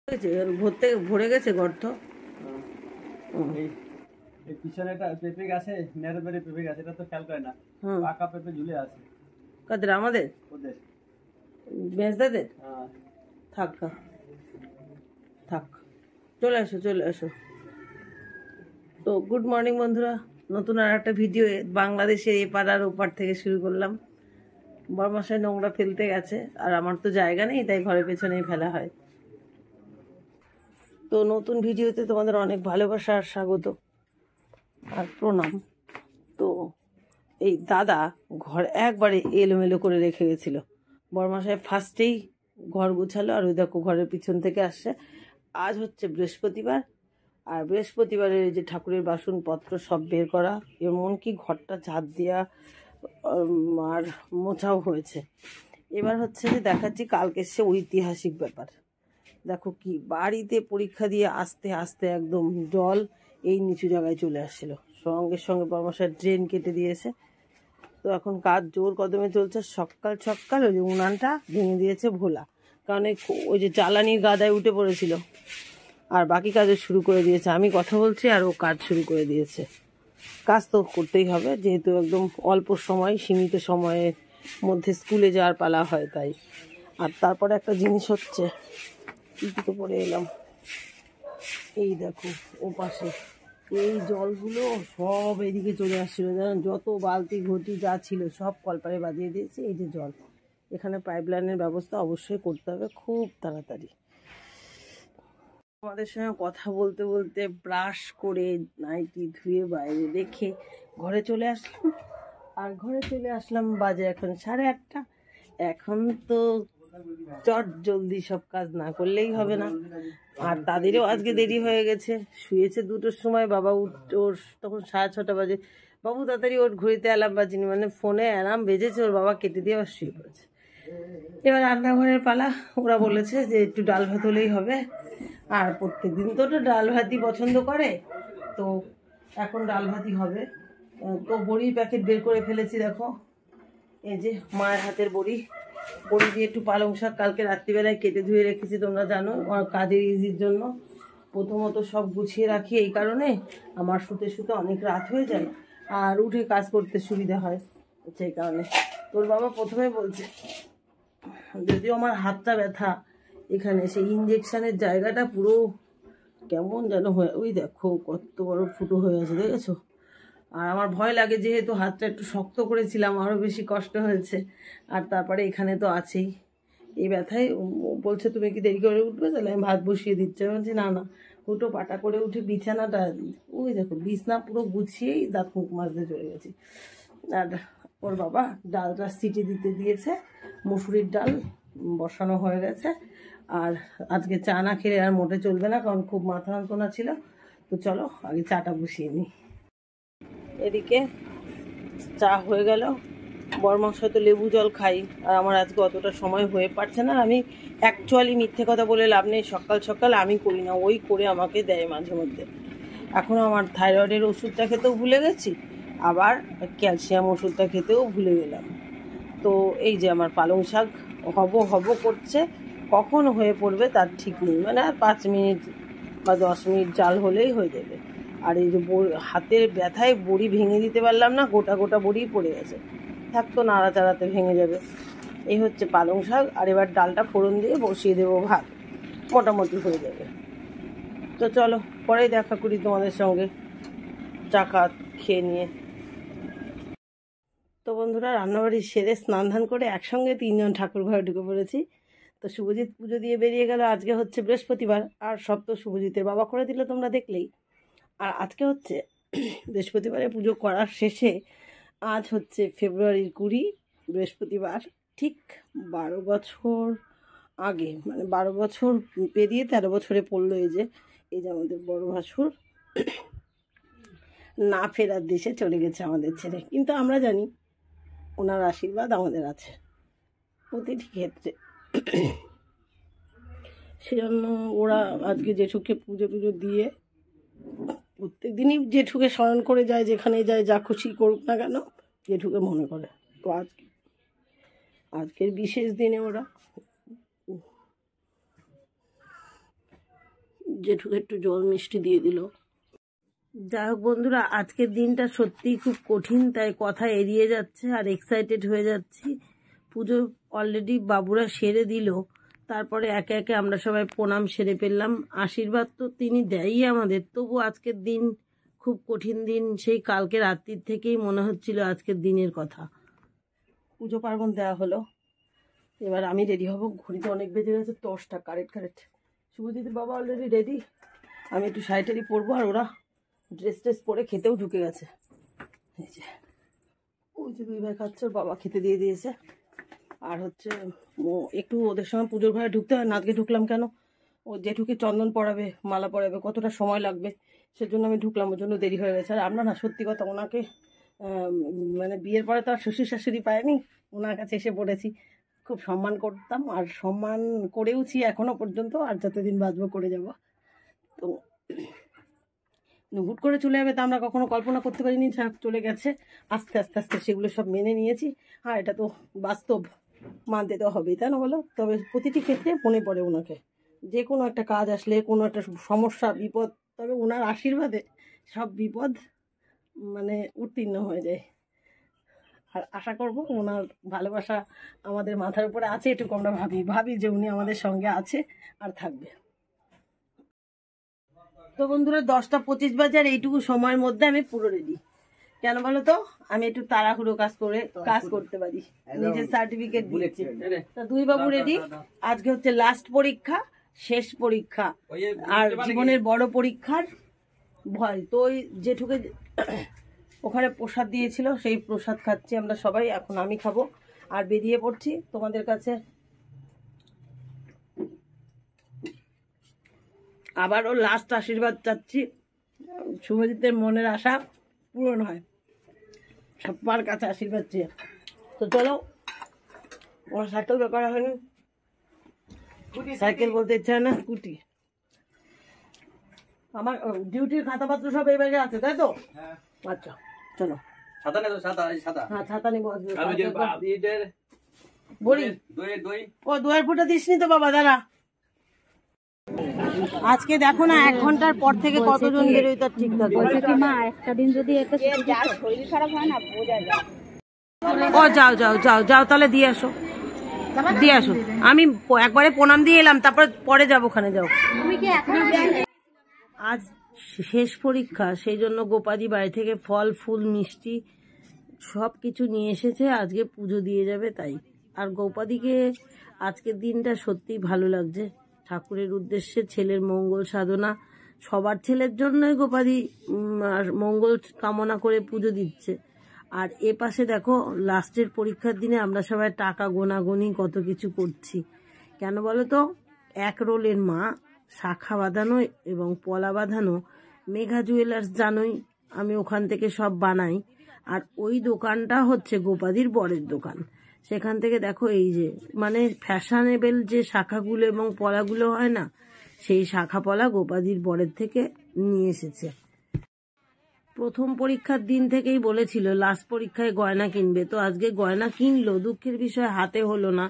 ভরতে ভরে গেছে গর্ত। এই পিছনে একটা পেঁপে গাছে নেড়ে বেড়ে পেঁপে গাছ, এটা তো খেয়াল করে না, পাকা পেঁপে ঝুলে আছে। কাদের? আমাদের? ওদের বেঁচদাদের? থাক থাক, চলে আসো চলে আসো। তো গুড মর্নিং বন্ধুরা, নতুন আর একটা ভিডিও বাংলাদেশের এপার আর ওপার থেকে শুরু করলাম। বরমাসায় নোংরা ফেলতে গেছে, আর আমার তো জায়গা নেই, তাই ঘরের পেছনেই ফেলা হয়। তো নতুন ভিডিওতে তোমাদের অনেক ভালোবাসা আর স্বাগত আর প্রণাম। তো এই দাদা ঘর একবারে এলোমেলো করে রেখে গেছিলো। বরমাসায় ফার্স্টেই ঘর গুছালো, আর ওই দেখো ঘরের পিছন থেকে আসছে। আজ হচ্ছে বৃহস্পতিবার, আর বৃহস্পতিবারের যে ঠাকুরের বাসনপত্র সব বের করা, এমনকি ঘরটা ঝাঁট দেওয়া আর মোছাও হয়েছে। এবার হচ্ছে যে দেখাচ্ছি কালকে সে ঐতিহাসিক ব্যাপার। দেখো কি, বাড়িতে পরীক্ষা দিয়ে আস্তে আস্তে একদম জল এই নিচু জায়গায় চলে আসছিল। সঙ্গে সঙ্গে বরমাসায় ড্রেন কেটে দিয়েছে। তো এখন কাজ জোর কদমে চলছে। সকাল সকাল ওই যে উনানটা ভেঙে দিয়েছে ভোলা, কারণ ওই যে জ্বালানির গাদায় উঠে পড়েছিল, আর বাকি কাজও শুরু করে দিয়েছে। আমি কথা বলছি আর ও কাজ শুরু করে দিয়েছে। কাজ তো করতেই হবে, যেহেতু একদম অল্প সময়, সীমিত সময়ের মধ্যে স্কুলে যাওয়ার পালা হয় তাই। আর তারপরে একটা জিনিস হচ্ছে, তো পড়ে এলাম, এই দেখো ও পাশে এই জলগুলো সব এদিকে চলে আসছিল, জানেন? যত বালতি ঘটি যা ছিল সব কলপারে বাঁধিয়ে দিয়েছে। এই যে জল, এখানে পাইপলাইনের ব্যবস্থা অবশ্যই করতে হবে খুব তাড়াতাড়ি। আমাদের সঙ্গে কথা বলতে বলতে ব্রাশ করে নাইটি ধুয়ে বাইরে রেখে ঘরে চলে আসলাম। আর ঘরে চলে আসলাম, বাজে এখন 8:30। এখন তো চট জলদি সব কাজ না করলেই হবে না। আর তাদেরও আজকে দেরি হয়ে গেছে, শুয়েছে 2টোর সময়। বাবা ওর তখন 6:30 বাজে। বাবু তাড়াতাড়ি ওর ঘড়িতে অ্যালার্ম বাজিনি, মানে ফোনে অ্যালার্ম বেজেছে, ওর বাবা কেটে দিয়ে আবার শুয়ে পড়েছে। এবার রান্নাঘরের পালা। ওরা বলেছে যে একটু ডাল ভাত হলেই হবে, আর প্রত্যেকদিন তো ওটা ডাল ভাতই পছন্দ করে, তো এখন ডাল ভাতই হবে। তো বড়ির প্যাকেট বের করে ফেলেছি, দেখো এই যে মায়ের হাতের বড়ি। বড়ি দিয়ে একটু পালং শাক কালকে রাত্রিবেলায় কেটে ধুয়ে রেখেছি, তোমরা জানো, আমার কাজের ইজির জন্য। প্রথমত সব গুছিয়ে রাখি এই কারণে, আমার শুতে শুতে অনেক রাত হয়ে যায় আর উঠে কাজ করতে সুবিধা হয়, সেই কারণে। তোর বাবা প্রথমে বলছে, যদিও আমার হাতটা ব্যথা, এখানে সেই ইঞ্জেকশনের জায়গাটা পুরো কেমন যেন হয়ে, ওই দেখো কত বড় ফুটো হয়ে আছে, দেখেছো? আর আমার ভয় লাগে, যেহেতু হাতটা একটু শক্ত করেছিলাম, আরও বেশি কষ্ট হয়েছে। আর তারপরে এখানে তো আছেই এই ব্যথায়। বলছে তুমি কি দেরি করে উঠবে? তাহলে আমি ভাত বসিয়ে দিচ্ছি। আমি বলছি না না, উঠো, পাটা করে উঠে বিছানাটা, ওই দেখো বিছনা পুরো গুছিয়েই দাঁত মুখ মাজতে চলে গেছি। আর ওর বাবা ডালটা সিটি দিতে দিয়েছে, মুসুরির ডাল বসানো হয়ে গেছে। আর আজকে চা না খেলে আর মোটে চলবে না, কারণ খুব মাথা যন্ত্রণা ছিল। তো চলো আগে চাটা বসিয়ে নিই। এদিকে চা হয়ে গেল। বরমাসায় তো লেবু জল খাই, আর আমার আজকে অতটা সময় হয়ে পারছে না। আমি অ্যাকচুয়ালি মিথ্যে কথা বলে লাভ নেই, সকাল সকাল আমি করি না, ওই করে আমাকে দেয় মাঝে মধ্যে। এখনও আমার থাইরয়েডের ওষুধটা খেতেও ভুলে গেছি, আবার ক্যালসিয়াম ওষুধটা খেতেও ভুলে গেলাম। তো এই যে আমার পালং শাক হব করছে, কখন হয়ে পড়বে তার ঠিক নেই, মানে আর 5 মিনিট বা 10 মিনিট জাল হলেই হয়ে যাবে। আর এই যে হাতের ব্যথায় বড়ি ভেঙে দিতে পারলাম না, গোটা গোটা বড়ি পড়ে গেছে, থাকতো নাড়াচাড়াতে ভেঙে যাবে। এই হচ্ছে পালং শাক। আর এবার ডালটা ফোড়ন দিয়ে বসিয়ে দেবো, ভাত মোটামুটি হয়ে যাবে। তো চলো পরেই দেখা করি তোমাদের সঙ্গে চা খেয়ে নিয়ে। তো বন্ধুরা, রান্নাবাড়ি সেরে স্নান ধান করে একসঙ্গে 3 জন ঠাকুর ঘরে ঢুকে পড়েছি। তো শুভজিৎ পুজো দিয়ে বেরিয়ে গেল, আজকে হচ্ছে বৃহস্পতিবার, আর সব তো শুভজিতের বাবা করে দিল, তোমরা দেখলেই। আর আজকে হচ্ছে বৃহস্পতিবারে পুজো করার শেষে, আজ হচ্ছে ফেব্রুয়ারির 20, বৃহস্পতিবার, ঠিক 12 বছর আগে, মানে 12 বছর পেরিয়ে 13 বছরে পড়লো। এই যে আমাদের বড় ভাসুর না ফেরার দেশে চলে গেছে আমাদের ছেড়ে, কিন্তু আমরা জানি ওনার আশীর্বাদ আমাদের আছে প্রতিটি ক্ষেত্রে। সেজন্য ওরা আজকে জেঠুকে পুজো টুজো দিয়ে, প্রত্যেক দিনই জেঠুকে স্মরণ করে যায়, যেখানে যায়, যা খুশি করুক না কেন জেঠুকে মনে করে। তো আজকের বিশেষ দিনে ওরা জেঠুকে একটু জল মিষ্টি দিয়ে দিল। যাই হোক বন্ধুরা, আজকের দিনটা সত্যিই খুব কঠিন, তাই কথা এড়িয়ে যাচ্ছে আর এক্সাইটেড হয়ে যাচ্ছি। পুজো অলরেডি বাবুরা সেরে দিল, তারপরে একে একে আমরা সবাই প্রণাম সেরে ফেললাম। আশীর্বাদ তো তিনি দেয়ই আমাদের, তবু আজকের দিন খুব কঠিন দিন। সেই কালকে রাত্রির থেকেই মনে হচ্ছিল আজকের দিনের কথা। পুজো পার্বণ দেওয়া হলো, এবার আমি রেডি হব। ঘড়িতে অনেক বেজে গেছে, 10টা কারেক্ট। শুভজিতের বাবা অলরেডি রেডি, আমি একটু শাড়ি পরবো, আর ওরা ড্রেস পরে খেতেও ঢুকে গেছে। এই যে ওই যে 2 ভাই খাচ্ছে, ওর বাবা খেতে দিয়ে দিয়েছে। আর হচ্ছে একটু ওদের সঙ্গে পুজোর ঘরে ঢুকতে হয় না, আজকে ঢুকলাম কেন, ও জেঠুকে চন্দন পরাবে, মালা পরাবে, কতটা সময় লাগবে সেজন্য আমি ঢুকলাম, ওর জন্য দেরি হয়ে গেছে। আর আমরা না, সত্যি কথা, ওনাকে মানে বিয়ের পরে তো আর শ্বশুর শাশুড়ি পায়নি, ওনার কাছে এসে পড়েছি। খুব সম্মান করতাম আর সম্মান করেওছি এখনো পর্যন্ত, আর যতদিন বাঁচবো করে যাব। তো হুট করে চলে যাবে তা আমরা কখনো কল্পনা করতে পারিনি, চলে গেছে। আস্তে আস্তে সেগুলো সব মেনে নিয়েছি। আর এটা তো বাস্তব, মানতে তো হবেই, তাই না বলো? তবে প্রতিটি ক্ষেত্রে মনে পড়ে ওনাকে, যে কোনো একটা কাজ আসলে, কোনো একটা সমস্যা, বিপদ, তবে ওনার আশীর্বাদে সব বিপদ মানে উত্তীর্ণ হয়ে যায়। আর আশা করব ওনার ভালোবাসা আমাদের মাথার উপরে আছে, এটুকু আমরা ভাবি যে উনি আমাদের সঙ্গে আছে আর থাকবে। তো বন্ধুরা, 10টা 25 বাজে, আর এইটুকু সময়ের মধ্যে আমি পুরো রেডি। কেন বলো তো, আমি একটু তাড়াহুড়ো কাজ করতে পারি, নিজের সার্টিফিকেট দিচ্ছি। তা 2 বাবু রেডি। আজকে হচ্ছে লাস্ট পরীক্ষা, শেষ পরীক্ষা, আর জীবনের বড় পরীক্ষার ভয়। তো ওই জেঠুকে ওখানে প্রসাদ দিয়েছিল, সেই প্রসাদ খাচ্ছি আমরা সবাই। এখন আমি খাবো আর বেরিয়ে পড়ছি তোমাদের কাছে। আবারও লাস্ট আশীর্বাদ চাচ্ছি, শুভজিতের মনের আশা পূরণ হয়, সবার কাছে আশীর্বাদ চেয়ে। তো চলো, ওর সাইকেল বের করা হয়নি, সাইকেল বলতে ইচ্ছা হয় না, স্কুটি। আমার ডিউটির খাতাপত্র সব এই ব্যাগে আছে, তাই তো? আচ্ছা চলো। ছাতা নেই তো? হ্যাঁ, ছাতা নিবো। বড়ি ও 2 ফুটা দিসনি তো বাবা, দাঁড়া। আজকে দেখো না, 1 ঘন্টার পর থেকে কতজন বেরোয় তার ঠিক থাকে। মা একটা দিন যদি একটা শরীর খারাপ হয় না, বোঝা যায়। ও যাও তাহলে দিয়ে আসো। আমি একবারে প্রণাম দিয়ে এলাম, তারপর পরে যাবো, ওখানে যাও। আজ শেষ পরীক্ষা, সেই জন্য গোপাদি বাড়ি থেকে ফল ফুল মিষ্টি সব কিছু নিয়ে এসেছে, আজকে পুজো দিয়ে যাবে তাই। আর গোপাদিকে আজকের দিনটা সত্যিই ভালো লাগছে, ঠাকুরের উদ্দেশ্যে ছেলের মঙ্গল সাধনা, সবার ছেলের জন্যই গোপাদি মঙ্গল কামনা করে পুজো দিচ্ছে। আর এ পাশে দেখো, লাস্টের পরীক্ষার দিনে আমরা সবাই টাকা গোনাগুনি কত কিছু করছি। কেন বলো তো, 1 রোলের মা, শাখা বাঁধানো এবং পলা বাঁধানো মেঘা জুয়েলার্স, জানোই আমি ওখান থেকে সব বানাই। আর ওই দোকানটা হচ্ছে গোপাদির বরের দোকান। সেখান থেকে দেখো, এই যে মানে ফ্যাশনেবল যে শাখাগুলো এবং পলাগুলো হয় না, সেই শাখা পলা গোপাদির বরের থেকে নিয়ে এসেছে। প্রথম পরীক্ষার দিন থেকেই বলেছিল লাস্ট পরীক্ষায় গয়না কিনবে, তো আজকে গয়না কিনলো। দুঃখের বিষয় হাতে হলো না,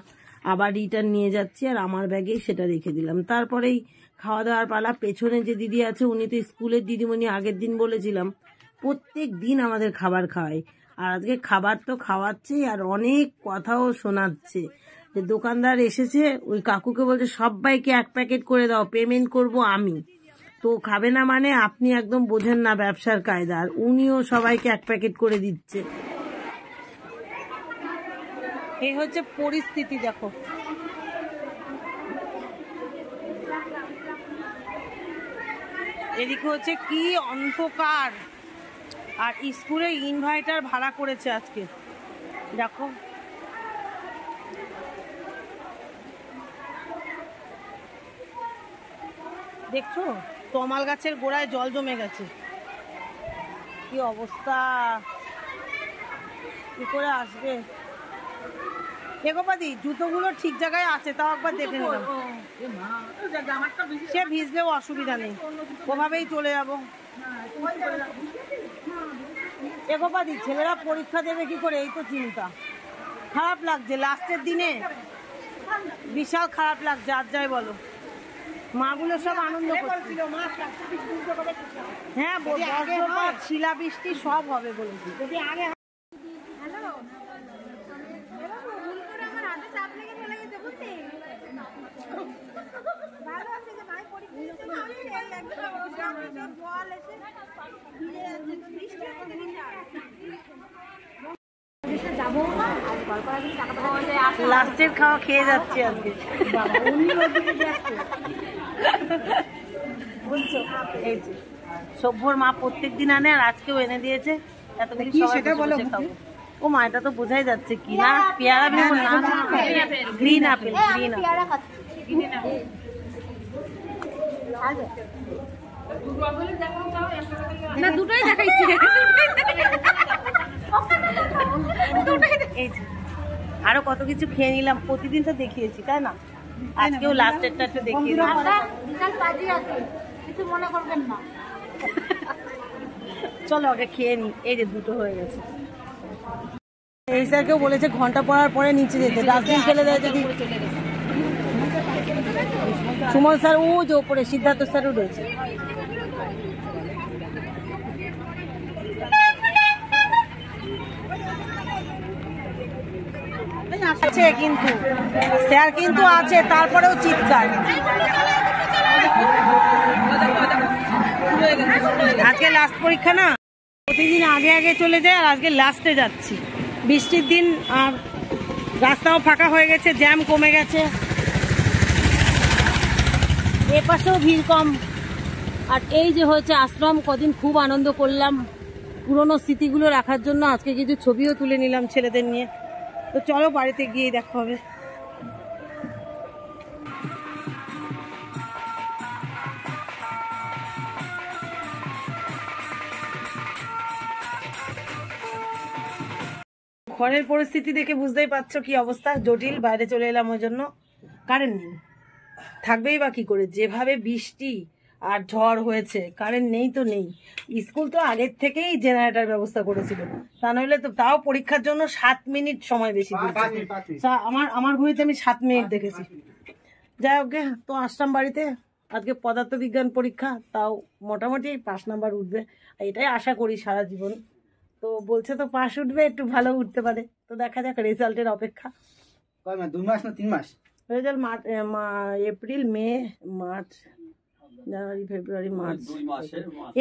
আবার রিটার্ন নিয়ে যাচ্ছি, আর আমার ব্যাগেই সেটা রেখে দিলাম। তারপরেই খাওয়া দাওয়ার পালা। পেছনে যে দিদি আছে, উনি তো স্কুলের দিদিমণি, আগের দিন বলেছিলাম প্রত্যেক দিন আমাদের খাবার খাওয়ায়, আর আজকে খাবার তো খাওয়াচ্ছেই, আর অনেক কথাও শোনাচ্ছে। যে দোকানদার এসেছে, ওই কাকুকে বলছে সবাইকে 1 প্যাকেট করে দাও, পেমেন্ট করব আমি। তো খাবে না মানে আপনি একদম বোঝেন না ব্যবসার কায়দা, আর উনিও সবাইকে 1 প্যাকেট করে দিচ্ছে। এই হচ্ছে পরিস্থিতি, দেখো। এদিকে হচ্ছে কি অন্ধকার, আর স্কুলে ইনভার্টার ভাড়া করেছে আজকে, দেখো। দেখছো, তমাল গাছের গোড়ায় জল জমে গেছে, কি অবস্থা, কি করে আসবে। গোপাদি, জুতোগুলো ঠিক জায়গায় আছে, তাও একবার দেখে নিলাম। সে ভিজলেও অসুবিধা নেই, ওভাবেই চলে যাবো। গোপাদি, ছেলেরা পরীক্ষা দেবে কি করে, এই তো চিন্তা। খারাপ লাগছে লাস্টের দিনে, বিশাল খারাপ লাগছে, আর যাই বলো। মাগুলো সব আনন্দ করছিল। হ্যাঁ, বজ্রপাত, শিলাবৃষ্টি সব হবে বলেছি। লাস্টের খাওয়া খেয়ে যাচ্ছে আজকে। এই যে সভ্যর মা প্রত্যেকদিন আনে, আর আজকেও এনে দিয়েছে। এতগুলি সেটা বলে খাবো। ও মা, এটা তো বোঝাই যাচ্ছে কি না, পেয়ারা ভেবো না, গ্রিন আপেল, গ্রিন না, দুটোই দেখাইছি। এই যে আরো কত কিছু খেয়ে নিলাম, প্রতিদিন তো দেখিয়েছি তাই না, আজকেও লাস্টেরটা একটু দেখিয়ে দিলাম। কিছু মনে করবেন না। চলো আগে খেয়ে নি। এই যে দুটো হয়ে গেছে। এই স্যারকেও বলেছে ঘন্টা পড়ার পরে নিচে যেতে, ডাস্টবিন ফেলে দেয় যদি। সুমন স্যার ও যে ওপরে, সিদ্ধার্থ স্যারও রয়েছে। আছে কিন্তু স্যার কিন্তু আছে, তারপরেও চিৎকার। আজকে লাস্ট পরীক্ষা না, প্রতিদিন আগে আগে চলে যায়, আর আজকে লাস্টে যাচ্ছি। বৃষ্টির দিন, আর রাস্তাও ফাঁকা হয়ে গেছে, জ্যাম কমে গেছে, এপাশেও ভিড় কম। আর এই যে হয়েছে আশ্রম, কদিন খুব আনন্দ করলাম, পুরনো স্মৃতিগুলো রাখার জন্য আজকে কিছু ছবিও তুলে নিলাম ছেলেদের নিয়ে। তো চলো বাড়িতে গিয়ে দেখা হবে। ঘরের পরিস্থিতি দেখে বুঝতেই পারছো কি অবস্থা, জটিল। বাইরে চলে এলাম ওই জন্য। কারেন্ট নেই, থাকবেই বা কি করে, যেভাবে বৃষ্টি আর ঝড় হয়েছে, কারেন্ট নেই তো নেই। স্কুল তো আগের থেকেই জেনারেটর ব্যবস্থা করেছিল, তা নইলে তো তাও পরীক্ষার জন্য 7 মিনিট সময় বেশি দিয়েছে। আমার ঘড়িতে আমি 7 মিনিট দেখেছি। যাই হোক, তো আসলাম বাড়িতে। আজকে পদার্থবিজ্ঞান পরীক্ষা, তাও মোটামুটি 5 নাম্বার উঠবে, এটাই আশা করি সারা জীবন। তো বলছে তো পাশ উঠবে, একটু ভালো উঠতে পারে। তো দেখা যাক, রেজাল্টের অপেক্ষা। 2 মাস না 3 মাস? রেজাল্ট এপ্রিল, মে, মার্চ, জানুয়ারি, ফেব্রুয়ারি, মার্চ,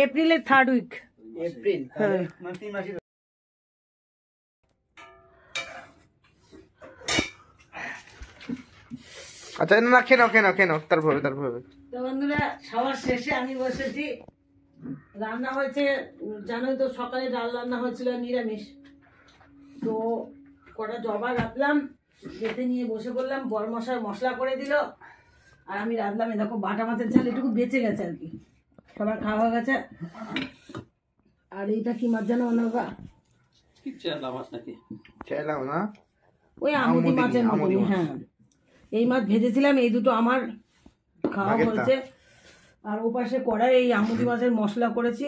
এপ্রিলের 3rd উইক। এপ্রিল, হ্যাঁ, মানে 3 মাস। আচ্ছা, না কেন তারপরে তো বন্ধুরা, সবার শেষে আমি বসেছি। রান্না হয়েছে, জানোই তো, সকালে ডাল রান্না হয়েছিল নিরামিষ। তো কটা জবা রাখলাম, বেঁধে নিয়ে বসে পড়লাম। বর মশাই মশলা করে দিল, আর আমি রাঁধলাম। এই দেখো, বাটা মাছের ঝাল এটুকু বেঁচে গেছে আর কি, সবার খাওয়া হয়ে গেছে। আর এইটা কি মাছ জানো অনর্বা? চাইলাম না, ওই আমুদি মাছের মতনই। হ্যাঁ, এই মাছ ভেজেছিলাম, এই দুটো আমার খাওয়া হয়েছে। আর ও পাশে কড়াই এই আমুদি মাছের মশলা করেছি,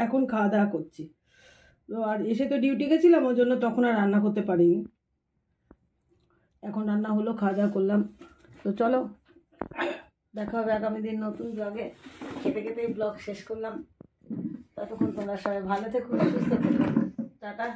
এখন খাওয়া দাওয়া করছি। তো আর এসে তো ডিউটি গেছিলাম, ওই জন্য তখন আর রান্না করতে পারিনি। এখন রান্না হলো, খাওয়া দাওয়া করলাম। তো চলো দেখা হবে আগামী দিন নতুন ব্লগে। খেতে খেতে ব্লগ শেষ করলাম। ততক্ষণ তোমরা সবাই ভালো থেকো, সুস্থ থেকো। টাটা।